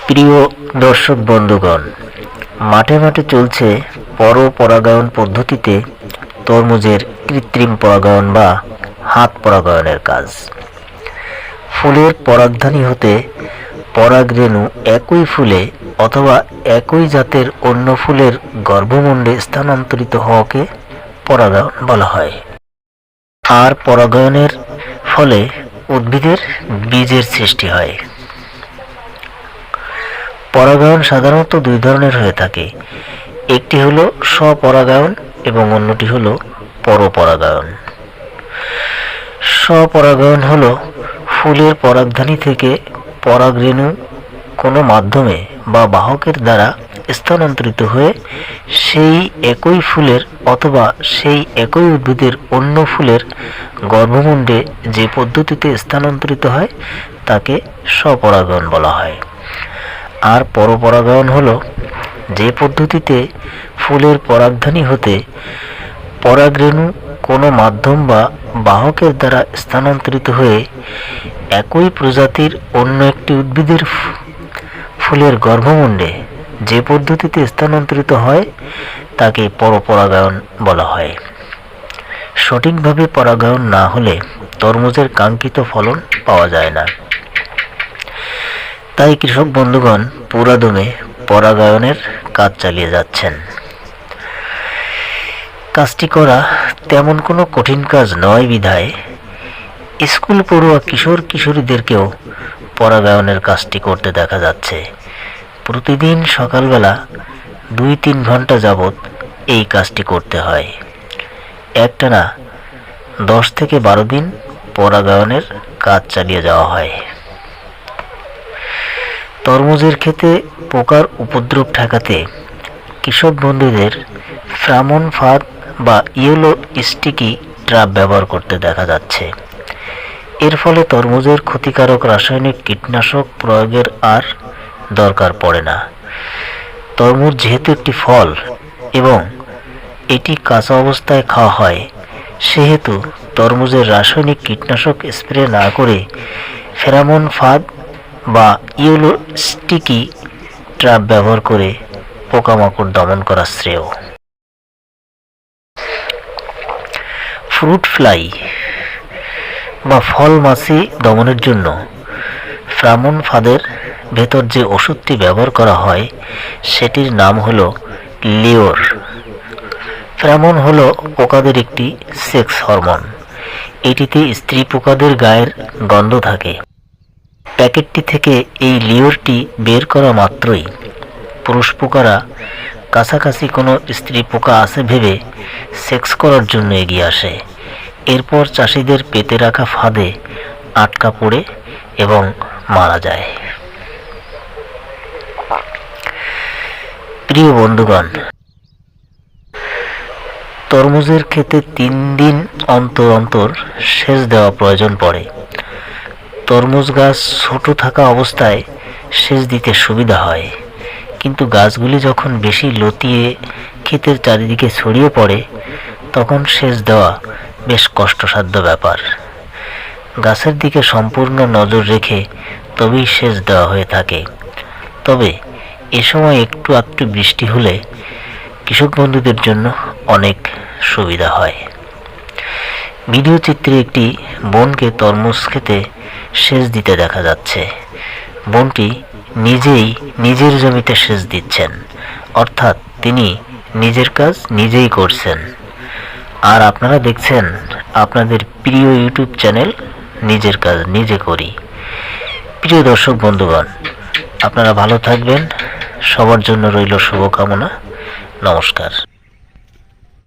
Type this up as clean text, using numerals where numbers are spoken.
প্রিয় দর্শক বন্ধুগণ, মাঠে মাঠে চলছে পরাগায়ন পদ্ধতিতে তরমুজের কৃত্রিম পরাগায়ন বা হাত পরাগায়নের কাজ। ফুলের পরাগধানী হতে পরাগরেণু একই ফুলে অথবা একই জাতের অন্য ফুলের গর্ভমুণ্ডে স্থানান্তরিত হওয়াকে পরাগায়ন বলা হয়। আর পরাগায়নের ফলে উদ্ভিদের বীজের সৃষ্টি হয়। পরাগায়ন সাধারণত দুই ধরনের হয়ে থাকে, একটি হলো স্বপরাগায়ন এবং অন্যটি হলো পরপরাগায়ন। স্বপরাগায়ন হলো ফুলের পরাগধানী থেকে পরাগরেণু কোনো মাধ্যমে বা বাহকের দ্বারা স্থানান্তরিত হয়ে সেই একই ফুলের অথবা সেই একই উদ্ভিদের অন্য ফুলের গর্ভমুণ্ডে যে পদ্ধতিতে স্থানান্তরিত হয় তাকে স্বপরাগায়ন বলা হয়। আর পরপরাগায়ন হলো যে পদ্ধতিতে ফুলের পরাগধানী হতে পরাগরেণু কোনো মাধ্যম বা বাহকের দ্বারা স্থানান্তরিত হয়ে একই প্রজাতির অন্য একটি উদ্ভিদের ফুলের গর্ভমুণ্ডে যে পদ্ধতিতে স্থানান্তরিত হয় তাকে পরপরাগায়ন বলা হয়। সঠিকভাবে পরাগায়ন না হলে তরমুজের কাঙ্ক্ষিত ফলন পাওয়া যায় না। তাই কৃষক বন্ধুগণ পুরাদমে পরাগায়নের কাজ চালিয়ে যাচ্ছেন। কাজটি করা তেমন কোনো কঠিন কাজ নয় বিধায় স্কুল পড়ুয়া কিশোর কিশোরীদেরকেও পরাগায়নের কাজটি করতে দেখা যাচ্ছে। প্রতিদিন সকালবেলা 2-3 ঘন্টা যাবৎ এই কাজটি করতে হয়। একটানা 10 থেকে 12 দিন পরাগায়নের কাজ চালিয়ে যাওয়া হয়। তরমুজের ক্ষেতে পোকার উপদ্রব ঠেকাতে কৃষক বন্ধুদের ফেরোমন ফাঁদ বা ইয়েলো স্টিকি ট্র্যাপ ব্যবহার করতে দেখা যাচ্ছে। এর ফলে তরমুজের ক্ষতিকারক রাসায়নিক কীটনাশক প্রয়োগের আর দরকার পড়ে না। তরমুজ যেহেতু একটি ফল এবং এটি কাঁচা অবস্থায় খাওয়া হয়, সেহেতু তরমুজের রাসায়নিক কীটনাশক স্প্রে না করে ফেরোমন ফাঁদ বা ইয়েলো স্টিকি ট্র্যাপ ব্যবহার করে পোকামাকড় দমন করা শ্রেয়। ফ্রুট ফ্লাই বা ফল মাছি দমনের জন্য ফেরোমন ফাঁদের ভেতর যে ওষুধটি ব্যবহার করা হয় সেটির নাম হলো লিওর। ফেরোমন হলো পোকাদের একটি সেক্স হরমোন। এটিতে স্ত্রী পোকাদের গায়ের গন্ধ থাকে। প্যাকেটটি থেকে এই লিওরটি বের করা মাত্রই পুরুষ পোকারা কাছাকাছি কোনো স্ত্রী পোকা আছে ভেবে সেক্স করার জন্য এগিয়ে আসে। এরপর চাষিদের পেতে রাখা ফাঁদে আটকা পড়ে এবং মারা যায়। প্রিয় বন্ধুগণ, তরমুজের ক্ষেতে 3 দিন অন্তর অন্তর সেচ দেওয়া প্রয়োজন পড়ে। তরমুজ গাছ ছোট থাকা অবস্থায় সেচ দিতে সুবিধা হয়, কিন্তু গাছগুলি যখন বেশি লতিয়ে ক্ষেতের চারিদিকে ছড়িয়ে পড়ে তখন সেচ দেওয়া বেশ কষ্টসাধ্য ব্যাপার। গাছের দিকে সম্পূর্ণ নজর রেখে তবেই সেচ দেওয়া হয়ে থাকে। তবে এ সময় একটু আধটু বৃষ্টি হলে কৃষক বন্ধুদের জন্য অনেক সুবিধা হয়। ভিডিও চিত্রে একটি বোনকে তরমুজ খেতে সেচ দিতে দেখা যাচ্ছে। বোনটি নিজেই নিজের জমিতে সেচ দিচ্ছেন, অর্থাৎ তিনি নিজের কাজ নিজেই করছেন। আর আপনারা দেখছেন আপনাদের প্রিয় ইউটিউব চ্যানেল নিজের কাজ নিজে করি। প্রিয় দর্শক বন্ধুগণ, আপনারা ভালো থাকবেন। সবার জন্য রইল শুভকামনা। নমস্কার।